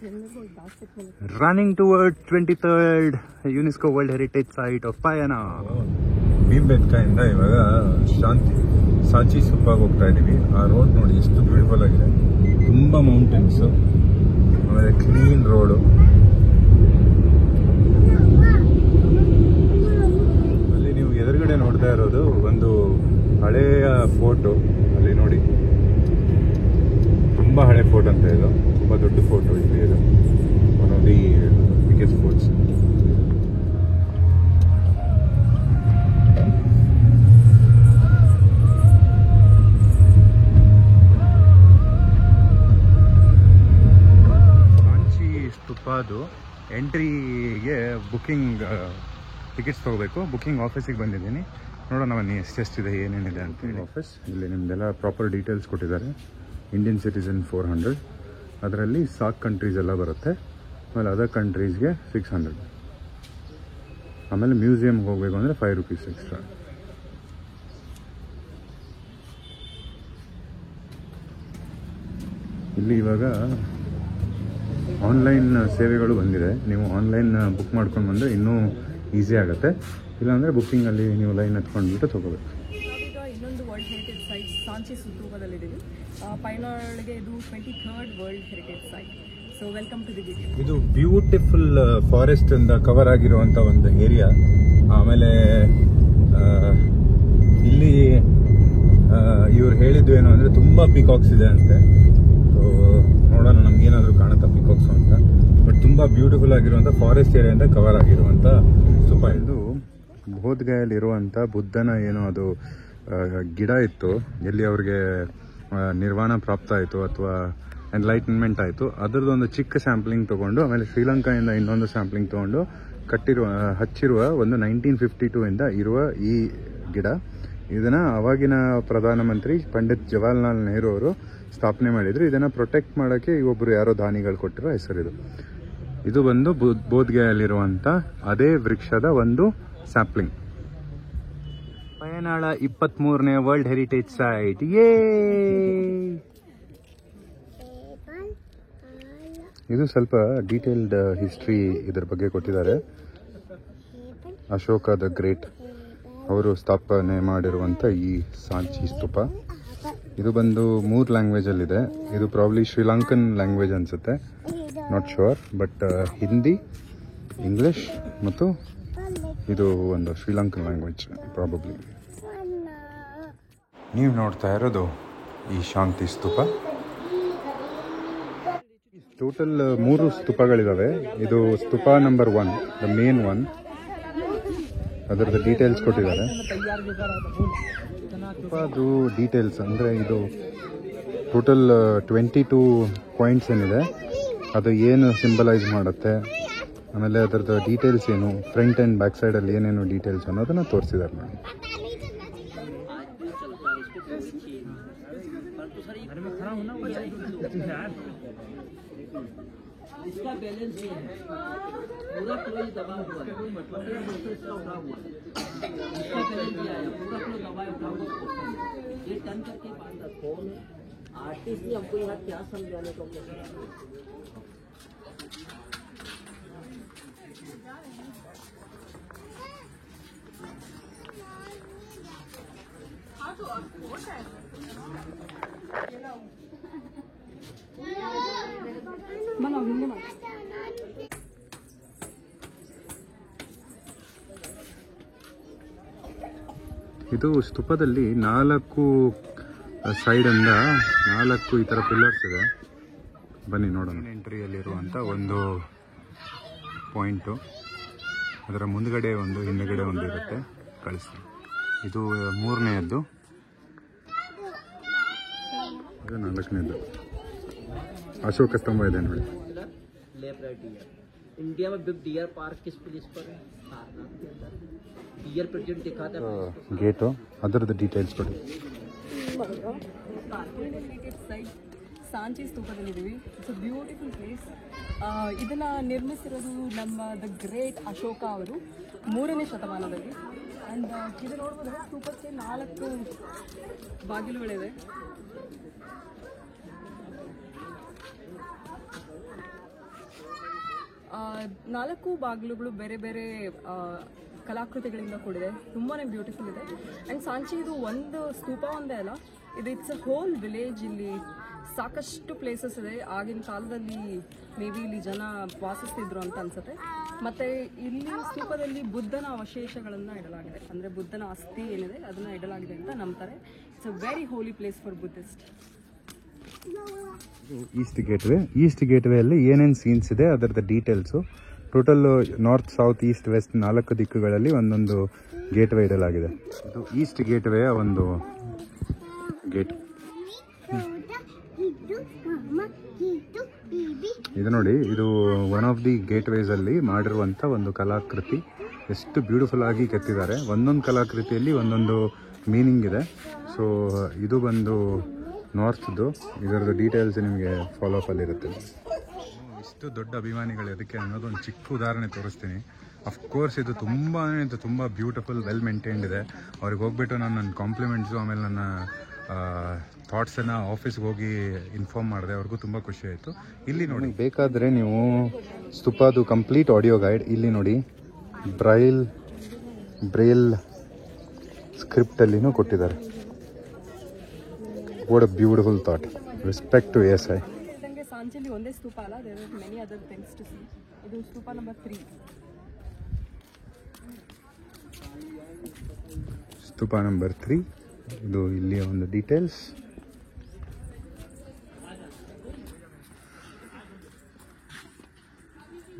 Running towards 23rd UNESCO World Heritage Site of Payana. ಭೀಮ್ಬೆಟ್ಕಾಯಿಂದ ಇವಾಗ ಸಾಚಿ ಸ್ತೂಪಾಗಿ ಹೋಗ್ತಾ ಇದೀವಿ. ಆ ರೋಡ್ ನೋಡಿ ಎಷ್ಟು ಬ್ಯೂಟಿಫುಲ್ ಆಗಿದೆ, ತುಂಬಾ ಮೌಂಟೇನ್ಸ್, ಆಮೇಲೆ ಕ್ಲೀನ್ ರೋಡು. ಅಲ್ಲಿ ನೀವು ಎದುರುಗಡೆ ನೋಡ್ತಾ ಇರೋದು ಒಂದು ಹಳೆಯ ಫೋಟೋ. ಅಲ್ಲಿ ನೋಡಿ, ತುಂಬಾ ಹಳೆ ಫೋರ್ಟ್ ಅಂತ ಇದು, ತುಂಬಾ ದೊಡ್ಡ ಫೋಟೋ ಇಲ್ಲಿ. ಇದು one of the biggest forts. Sanchi ಸ್ತೂಪದು ಎಂಟ್ರಿಗೆ ಬುಕ್ಕಿಂಗ್ ಟಿಕೆಟ್ಸ್ ತಗೋಬೇಕು. ಬುಕ್ಕಿಂಗ್ ಆಫೀಸಿಗೆ ಬಂದಿದ್ದೀನಿ, ನೋಡೋಣ ಬನ್ನಿ ಎಷ್ಟೆಷ್ಟಿದೆ, ಏನೇನಿದೆ ಅಂತೇಳಿ. ಆಫೀಸ್ ಇಲ್ಲಿ ನಿಮ್ದೆಲ್ಲ ಪ್ರಾಪರ್ ಡೀಟೇಲ್ಸ್ ಕೊಟ್ಟಿದ್ದಾರೆ. ಇಂಡಿಯನ್ ಸಿಟಿಸನ್ 400, ಅದರಲ್ಲಿ ಸಾಕ್ ಕಂಟ್ರೀಸ್ ಎಲ್ಲ ಬರುತ್ತೆ. ಆಮೇಲೆ ಅದರ್ ಕಂಟ್ರೀಸ್ಗೆ 600. ಆಮೇಲೆ ಮ್ಯೂಸಿಯಮ್ಗೆ ಹೋಗಬೇಕು ಅಂದರೆ 5 ರೂಪೀಸ್ ಎಕ್ಸ್ಟ್ರಾ. ಇಲ್ಲಿ ಇವಾಗ ಆನ್ಲೈನ್ ಸೇವೆಗಳು ಬಂದಿದೆ. ನೀವು ಆನ್ಲೈನ್ ಬುಕ್ ಮಾಡ್ಕೊಂಡು ಬಂದರೆ ಇನ್ನೂ ಈಸಿ ಆಗುತ್ತೆ. ಇಲ್ಲಾಂದರೆ ಬುಕ್ಕಿಂಗಲ್ಲಿ ನೀವು ಲೈನ್ ಹತ್ಕೊಂಡ್ಬಿಟ್ಟು ತೊಗೋಬೇಕು. ಇನ್ನೊಂದು ವರ್ಲ್ಡ್ ಹೆರಿಟೇಜ್ ಸೈಟ್ ಸಾಂಚಿ ಸ್ತೂಪದಲ್ಲಿದ್ದೀವಿ. ಪೈನಾಳ್ಗೆ ಇದು 23rd world heritage site. So welcome to the video. ಇದು ಬ್ಯೂಟಿಫುಲ್ ಫಾರೆಸ್ಟ್ ಇಂದ ಕವರ್ ಆಗಿರುವಂತ ಒಂದು ಏರಿಯಾ. ಆಮೇಲೆ ಇಲ್ಲಿ ಇವ್ರು ಹೇಳಿದ್ದು ಏನು ಅಂದ್ರೆ ತುಂಬಾ ಪಿಕಾಕ್ಸ್ ಇದೆ ಅಂತೆ. ಸೊ ನೋಡೋಣ ನಮ್ಗೇನಾದ್ರು ಕಾಣುತ್ತಾ ಪಿಕಾಕ್ಸ್ ಅಂತ. ಬಟ್ ತುಂಬಾ ಬ್ಯೂಟಿಫುಲ್ ಆಗಿರುವಂತ ಫಾರೆಸ್ಟ್ ಏರಿಯಾದಿಂದ ಕವರ್ ಆಗಿರುವಂತ ಸ್ತೂಪ. ಇದು ಬೋಧ್ಗಯಲ್ಲಿ ಬುದ್ಧನ ಏನೋ ಅದು ಗಿಡ ಇತ್ತು, ಎಲ್ಲಿ ಅವ್ರಿಗೆ ನಿರ್ವಾಣ ಪ್ರಾಪ್ತ ಆಯಿತು ಅಥವಾ ಎನ್ಲೈಟನ್ಮೆಂಟ್ ಆಯಿತು. ಅದರದ್ದೊಂದು ಚಿಕ್ಕ ಸ್ಯಾಂಪ್ಲಿಂಗ್ ತೊಗೊಂಡು, ಆಮೇಲೆ ಶ್ರೀಲಂಕಾದಿಂದ ಇನ್ನೊಂದು ಸ್ಯಾಂಪ್ಲಿಂಗ್ ತೊಗೊಂಡು ಹಚ್ಚಿರುವ ಒಂದು 1952 ಇಂದ ಇರುವ ಈ ಗಿಡ. ಇದನ್ನು ಅವಾಗಿನ ಪ್ರಧಾನಮಂತ್ರಿ ಪಂಡಿತ್ ಜವಾಹರ್ಲಾಲ್ ನೆಹರು ಅವರು ಸ್ಥಾಪನೆ ಮಾಡಿದರು. ಇದನ್ನು ಪ್ರೊಟೆಕ್ಟ್ ಮಾಡೋಕ್ಕೆ ಒಬ್ಬರು ಯಾರೋ ದಾನಿಗಳು ಕೊಟ್ಟಿರೋ ಹೆಸರಿದು. ಇದು ಬಂದು ಬೋಧ್ಗಯಲ್ಲಿರುವಂಥ ಅದೇ ವೃಕ್ಷದ ಒಂದು ಸ್ಯಾಂಪ್ಲಿಂಗ್. ಪಯನಾಳ 23ನೇ ವರ್ಲ್ಡ್ ಹೆರಿಟೇಜ್ ಸೈಟ್. ಇದು ಸ್ವಲ್ಪ ಡೀಟೇಲ್ಡ್ ಹಿಸ್ಟ್ರಿ ಇದ್ರ ಬಗ್ಗೆ ಕೊಟ್ಟಿದ್ದಾರೆ. ಅಶೋಕ ದ ಗ್ರೇಟ್ ಅವರು ಸ್ಥಾಪನೆ ಮಾಡಿರುವಂಥ ಈ ಸಾಂಚಿ ಸ್ತೂಪ. ಇದು ಬಂದು 3 ಲ್ಯಾಂಗ್ವೇಜಲ್ಲಿದೆ. ಇದು ಪ್ರಾಬ್ಲಿ ಶ್ರೀಲಂಕನ್ ಲ್ಯಾಂಗ್ವೇಜ್ ಅನಿಸುತ್ತೆ, not sure. But Hindi, English ಮತ್ತು ಇದು ಒಂದು ಶ್ರೀಲಂಕನ್ ಲ್ಯಾಂಗ್ವೇಜ್ ಪ್ರಾಬಬ್ಲಿ. ನೀವು ನೋಡ್ತಾ ಇರೋದು ಈ ಶಾಂತಿ ಸ್ತೂಪ. ಟೋಟಲ್ 3 ಸ್ತೂಪಗಳಿದಾವೆ. ಇದು stupa number 1, the main one. ಅದರದ್ದು ಡೀಟೇಲ್ಸ್ ಕೊಟ್ಟಿದ್ದಾರೆ. ಸ್ತೂಪದು ಡೀಟೇಲ್ಸ್ ಅಂದರೆ ಇದು ಟೋಟಲ್ 22 ಪಾಯಿಂಟ್ಸ್ ಏನಿದೆ, ಅದು ಏನು ಸಿಂಬಲೈಸ್ ಮಾಡುತ್ತೆ, ಆಮೇಲೆ ಅದರದ್ದು ಡೀಟೇಲ್ಸ್ ಏನು, ಫ್ರಂಟ್ ಆ್ಯಂಡ್ ಬ್ಯಾಕ್ ಸೈಡಲ್ಲಿ ಏನೇನು ಡೀಟೇಲ್ಸ್ ಅನ್ನೋದನ್ನು ತೋರಿಸಿದ್ದಾರೆ ನೋಡಿ. इसका बैलेंस ये है, पूरा फ्लो दबा हुआ है, इसका उठा हुआ है, इसका बैलेंस ये आया, पूरा फ्लो दबा उठा हुआ है, ये टर्न करके बांधा। कौन है आर्टिस्ट ने हमको यहाँ क्या समझाने को ಇದು ಸ್ತೂಪದಲ್ಲಿ 4 ಸೈಡಿಂದ 4 ಈ ಥರ ಪಿಲ್ಲರ್ಸ್ ಇದೆ. ಬನ್ನಿ ನೋಡೋಣ. ಎಂಟ್ರಿಯಲ್ಲಿರುವಂಥ ಒಂದು ಪಾಯಿಂಟು, ಅದರ ಮುಂದ್ಗಡೆ ಒಂದು ಹಿಂದುಗಡೆ ಒಂದು ಇರುತ್ತೆ. ಕಳಿಸ್ತೀನಿ. ಇದು 3ನೇಯದ್ದು, ಇದು 4ನೇದು. ಅಶೋಕ ಸ್ತಂಭ ಇದೆ ನೋಡಿ. इंडिया में बिग डियर पार्क किस प्लेस पर है? सारनाथ के अंदर डियर प्रेजेंट दिखाता है। ಗೇಟು, ಅದರದ್ದು ಡೀಟೇಲ್ಸ್ ಕೊಡಿ. ಸಾಂಚಿ ಸ್ತೂಪದಲ್ಲಿದ್ದೀವಿ. It's a beautiful place. ಇದನ್ನ ನಿರ್ಮಿಸಿರೋದು ನಮ್ಮ ದ ಗ್ರೇಟ್ ಅಶೋಕ ಅವರು 3ನೇ ಶತಮಾನದಲ್ಲಿ. ಆ್ಯಂಡ್ ಇದು ನೋಡ್ಬೋದು, ಸ್ತೂಪಕ್ಕೆ 4 ಬಾಗಿಲುಗಳಿವೆ. 4 ಬಾಗಿಲುಗಳು ಬೇರೆ ಬೇರೆ ಕಲಾಕೃತಿಗಳಿಂದ ಕೂಡಿದೆ. ತುಂಬಾ ಬ್ಯೂಟಿಫುಲ್ ಇದೆ. ಆ್ಯಂಡ್ ಸಾಂಚಿ ಇದು ಒಂದು ಸ್ತೂಪ ಒಂದೇ ಅಲ್ಲ, ಇದು ಇಟ್ಸ್ ಅ ಹೋಲ್ ವಿಲೇಜ್. ಇಲ್ಲಿ ಸಾಕಷ್ಟು ಪ್ಲೇಸಸ್ ಇದೆ. ಆಗಿನ ಕಾಲದಲ್ಲಿ ಮೇ ಬಿ ಇಲ್ಲಿ ಜನ ವಾಸಿಸ್ತಿದ್ರು ಅಂತ ಅನ್ಸುತ್ತೆ. ಮತ್ತು ಇಲ್ಲಿ ಸ್ತೂಪದಲ್ಲಿ ಬುದ್ಧನ ಅವಶೇಷಗಳನ್ನು ಇಡಲಾಗಿದೆ, ಅಂದರೆ ಬುದ್ಧನ ಅಸ್ಥಿ ಏನಿದೆ ಅದನ್ನು ಇಡಲಾಗಿದೆ ಅಂತ ನಂಬ್ತಾರೆ. It's a very holy place for Buddhist. East gateway ಅಲ್ಲಿ ಏನೇನು ಸೀನ್ಸ್ ಇದೆ ಅದರದ details. Total north, south, east, west 4 ದಿಕ್ಕುಗಳಲ್ಲಿ ಒಂದೊಂದು ಗೇಟ್ವೇ ಇಡಲಾಗಿದೆ. ಇದು ಈಸ್ಟ್ ಗೇಟ್ವೇಯ ಒಂದು ಗೇಟ್. ಇದು ನೋಡಿ, ಇದು ಒನ್ ಆಫ್ ದಿ ಗೇಟ್ವೇಸ್ ಅಲ್ಲಿ ಮಾಡಿರುವಂಥ ಒಂದು ಕಲಾಕೃತಿ. ಎಷ್ಟು ಬ್ಯೂಟಿಫುಲ್ ಆಗಿ ಕೆತ್ತಿದ್ದಾರೆ. ಒಂದೊಂದು ಕಲಾಕೃತಿಯಲ್ಲಿ ಒಂದೊಂದು ಮೀನಿಂಗ್ ಇದೆ. ಸೊ ಇದು ಬಂದು ನಾರ್ತ್ದು. ಇದರದ್ದು ಡೀಟೇಲ್ಸ್ ನಿಮಗೆ ಫಾಲೋ ಅಪ್ ಅಲ್ಲಿರುತ್ತೆ. ಇಷ್ಟು ದೊಡ್ಡ ಅಭಿಮಾನಿಗಳು ಅದಕ್ಕೆ ಅನ್ನೋದೊಂದು ಚಿಕ್ಕ ಉದಾಹರಣೆ ತೋರಿಸ್ತೀನಿ. ಅಫ್ಕೋರ್ಸ್ ಇದು ತುಂಬ ಬ್ಯೂಟಿಫುಲ್, ವೆಲ್ ಮೇಂಟೈನ್ಡ್ ಇದೆ. ಅವ್ರಿಗೆ ಹೋಗ್ಬಿಟ್ಟು ನಾನು ನನ್ನ ಕಾಂಪ್ಲಿಮೆಂಟ್ಸು ಆಮೇಲೆ ನನ್ನ ಥಾಟ್ಸನ್ನು ಆಫೀಸ್ಗೆ ಹೋಗಿ ಇನ್ಫಾರ್ಮ್ ಮಾಡಿದೆ. ಅವ್ರಿಗೂ ತುಂಬ ಖುಷಿ ಆಯಿತು. ಇಲ್ಲಿ ನೋಡಿ, ಬೇಕಾದರೆ ನೀವು ಸ್ತೂಪದು ಕಂಪ್ಲೀಟ್ ಆಡಿಯೋ ಗೈಡ್ ಇಲ್ಲಿ ನೋಡಿ, ಬ್ರೈಲ್ ಸ್ಕ್ರಿಪ್ಟಲ್ಲಿನೂ ಕೊಟ್ಟಿದ್ದಾರೆ. What a beautiful thought. Respect to ASI. ಇದಂಗೆ ಸಾಂಚಿಲಿ ಒಂದೇ ಸ್ತೂಪ ಅಲ್ಲ, there are many other things to see. ಇದು ಸ್ತೂಪ ನಂಬರ್ 3. ಸ್ತೂಪ ನಂಬರ್ 3. ಇದು ಇಲ್ಲಿಯ ಒಂದು ಡೀಟೇಲ್ಸ್.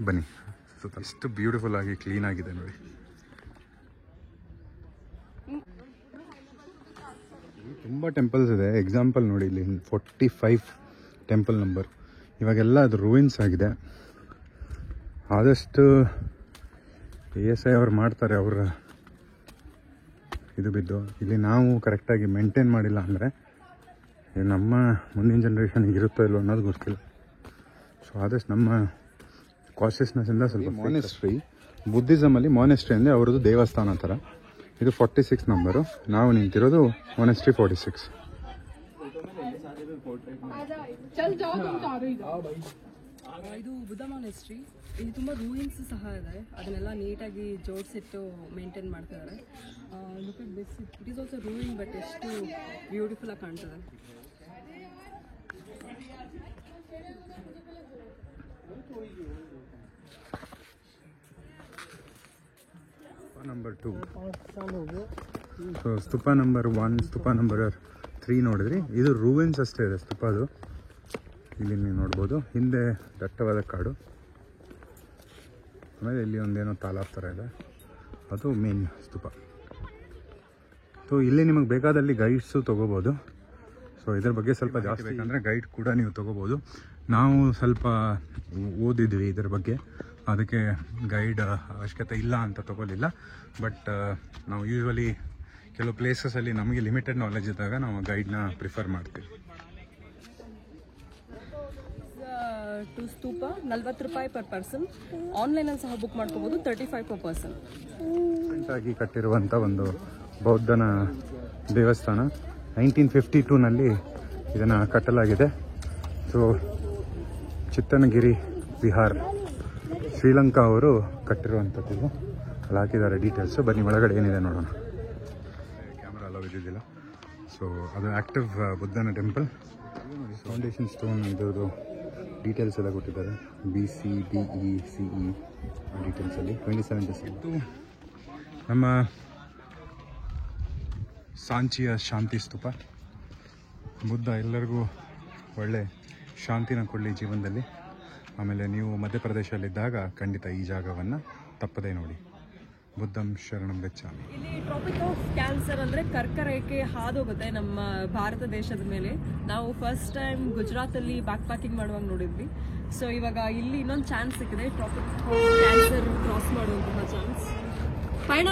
ಬನ್ನಿ, ಎಷ್ಟು ಬ್ಯೂಟಿಫುಲ್ ಆಗಿ ಕ್ಲೀನ್ ಆಗಿದೆ ನೋಡಿ. ತುಂಬ ಟೆಂಪಲ್ಸ್ ಇದೆ. ಎಕ್ಸಾಂಪಲ್ ನೋಡಿ, ಇಲ್ಲಿ 45 ಟೆಂಪಲ್ ನಂಬರ್. ಇವಾಗೆಲ್ಲ ಅದು ರೂಯಿನ್ಸ್ ಆಗಿದೆ. ಆದಷ್ಟು ASI ಅವ್ರು ಮಾಡ್ತಾರೆ, ಅವರ ಇದು ಬಿದ್ದು. ಇಲ್ಲಿ ನಾವು ಕರೆಕ್ಟಾಗಿ ಮೇಂಟೈನ್ ಮಾಡಿಲ್ಲ ಅಂದರೆ ನಮ್ಮ ಮುಂದಿನ ಜನ್ರೇಷನ್ಗೆ ಇರುತ್ತೋ ಇಲ್ಲೋ ಅನ್ನೋದು ಗೊತ್ತಿಲ್ಲ. ಸೊ ಆದಷ್ಟು ನಮ್ಮ ಕಾನ್ಷಿಯಸ್ನೆಸ್ಸಿಂದ ಸ್ವಲ್ಪ. ಮಾನೆಸ್ಟ್ರಿ, ಬುದ್ಧಿಸಮಲ್ಲಿ ಮಾನೆಸ್ಟ್ರಿ ಅಂದರೆ ಅವ್ರದ್ದು ದೇವಸ್ಥಾನ ಥರ. ಇದು 46 ನಂಬರು. ನಾವು ನಿಂತಿರೋದು ಮಾನೆಸ್ಟ್ರಿ 46. ಇದು ಬುದ್ಧ ಮಾನೆಸ್ಟ್ರಿ. ಇಲ್ಲಿ ತುಂಬ ರೂಯಿನ್ಸ್ ಸಹ ಇದೆ. ಅದನ್ನೆಲ್ಲ ನೀಟಾಗಿ ಜೋಡಿಸಿಟ್ಟು ಮೇಂಟೈನ್ ಮಾಡ್ತಿದ್ದಾರೆ. Look at this, it is also ruin, but ಎಷ್ಟು ಬ್ಯೂಟಿಫುಲ್ ಆಗಿ ಕಾಣ್ತದೆ. ನಂಬರ್ 2. ಸೊ ಸ್ತೂಪ ನಂಬರ್ 1, ಸ್ತೂಪ ನಂಬರ್ 3 ನೋಡಿದ್ರಿ. ಇದು ರೂಯಿನ್ಸ್ ಅಷ್ಟೇ ಇದೆ ಸ್ತೂಪದು. ಇಲ್ಲಿ ನೀವು ನೋಡ್ಬೋದು, ಹಿಂದೆ ದಟ್ಟವಾದ ಕಾಡು. ಆಮೇಲೆ ಇಲ್ಲಿ ಒಂದೇನೋ ತಾಲಾಬ್ ಥರ ಇದೆ, ಅದು ಮೇನ್ ಸ್ತೂಪ. ಸೊ ಇಲ್ಲಿ ನಿಮಗೆ ಬೇಕಾದಲ್ಲಿ ಗೈಡ್ಸು ತೊಗೋಬೋದು. ಸೊ ಇದ್ರ ಬಗ್ಗೆ ಸ್ವಲ್ಪ ಜಾಸ್ತಿ ಬೇಕಂದರೆ ಗೈಡ್ ಕೂಡ ನೀವು ತೊಗೋಬೋದು. ನಾವು ಸ್ವಲ್ಪ ಓದಿದ್ವಿ ಇದ್ರ ಬಗ್ಗೆ, ಅದಕ್ಕೆ ಗೈಡ್ ಅವಶ್ಯಕತೆ ಇಲ್ಲ ಅಂತ ತೊಗೊಲಿಲ್ಲ. ಬಟ್ ನಾವು ಯೂಶ್ವಲಿ ಕೆಲವು ಪ್ಲೇಸಸಲ್ಲಿ ನಮಗೆ ಲಿಮಿಟೆಡ್ ನಾಲೆಜ್ ಇದ್ದಾಗ ನಾವು ಗೈಡ್ನ ಪ್ರಿಫರ್ ಮಾಡ್ತೀವಿ. ಟು ಸ್ತೂಪ 40 ರೂಪಾಯಿ ಪರ್ ಪರ್ಸನ್. ಆನ್ಲೈನಲ್ಲಿ ಸಹ ಬುಕ್ ಮಾಡ್ಕೋಬೋದು, 35 ಪರ್ ಪರ್ಸನ್. ಆಗಿ ಕಟ್ಟಿರುವಂಥ ಒಂದು ಬೌದ್ಧನ ದೇವಸ್ಥಾನ. 1952ನಲ್ಲಿ ಇದನ್ನು ಕಟ್ಟಲಾಗಿದೆ. ಸೊ ಚಿತ್ತನಗಿರಿ ವಿಹಾರ್, ಶ್ರೀಲಂಕಾ ಅವರು ಕಟ್ಟಿರುವಂಥದ್ದು. ಅಲ್ಲಿ ಹಾಕಿದ್ದಾರೆ ಡೀಟೇಲ್ಸು. ಬನ್ನಿ ಒಳಗಡೆ ಏನಿದೆ ನೋಡೋಣ. ಕ್ಯಾಮ್ರಾ ಅಲೋ ಇದ್ದಿದ್ದಿಲ್ಲ. ಸೊ ಅದು ಆ್ಯಕ್ಟಿವ್ ಬುದ್ಧನ ಟೆಂಪಲ್. ಫೌಂಡೇಶನ್ ಸ್ಟೋನ್ ಇದ್ರದ್ದು ಡೀಟೇಲ್ಸ್ ಎಲ್ಲ ಕೊಟ್ಟಿದ್ದಾರೆ. BC, DE, CE ಡೀಟೇಲ್ಸಲ್ಲಿ 27 ನಮ್ಮ ಸಾಂಚಿಯ ಶಾಂತಿ ಸ್ತೂಪ. ಬುದ್ಧ ಎಲ್ಲರಿಗೂ ಒಳ್ಳೆ ಶಾಂತಿನ ಕೊಡಲಿ ಜೀವನದಲ್ಲಿ. ಆಮೇಲೆ ನೀವು ಮಧ್ಯಪ್ರದೇಶದಲ್ಲಿದ್ದಾಗ ಖಂಡಿತ ಈ ಜಾಗವನ್ನು ತಪ್ಪದೇ ನೋಡಿ. ಬುದ್ಧಂ ಶರಣಂ ಗಚ್ಚಾಮಿ. ಇಲ್ಲಿ ಟ್ರಾಪಿಕ್ ಆಫ್ ಕ್ಯಾನ್ಸರ್ ಅಂದರೆ ಕರ್ಕರೇಖೆ ಹಾದೋಗುತ್ತೆ ನಮ್ಮ ಭಾರತ ದೇಶದ ಮೇಲೆ. ನಾವು ಫಸ್ಟ್ ಟೈಮ್ ಗುಜರಾತಲ್ಲಿ ಬ್ಯಾಕ್ ಪ್ಯಾಕಿಂಗ್ ಮಾಡುವಾಗ ನೋಡಿದ್ವಿ. ಸೊ ಇವಾಗ ಇಲ್ಲಿ ಇನ್ನೊಂದು ಚಾನ್ಸ್ ಸಿಕ್ಕಿದೆ, ಟ್ರಾಪಿಕ್ ಆಫ್ ಕ್ಯಾನ್ಸರ್ ಕ್ರಾಸ್ ಮಾಡುವಂತಹ ಚಾನ್ಸ್. ಪಯಣ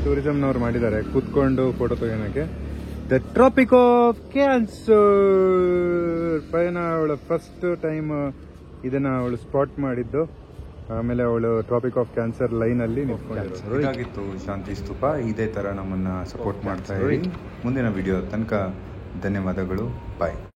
ಟೂರಿಸಂನವ್ರು ಮಾಡಿದ್ದಾರೆ ಕೂತ್ಕೊಂಡು ಫೋಟೋ ತೆಗೋಣಕ್ಕೆ. ದ ಟ್ರಾಪಿಕ್ ಆಫ್ ಕ್ಯಾನ್ಸರ್ ಪಯಣ. ಅವಳ ಫಸ್ಟ್ ಟೈಮ್ ಇದನ್ನ ಅವಳು ಸ್ಪಾಟ್ ಮಾಡಿದ್ದು. ಆಮೇಲೆ ಅವಳು ಟ್ರಾಪಿಕ್ ಆಫ್ ಕ್ಯಾನ್ಸರ್ ಲೈನಲ್ಲಿ ನಿಂತ್ಕೊಂಡಿರೋದು. ಇದಾಗಿತ್ತು ಶಾಂತಿ ಸ್ತೂಪ. ಇದೇ ಥರ ನಮ್ಮನ್ನು ಸಪೋರ್ಟ್ ಮಾಡ್ತಾ ಇರಿ. ಮುಂದಿನ ವಿಡಿಯೋ ತನಕ ಧನ್ಯವಾದಗಳು. ಬಾಯ್.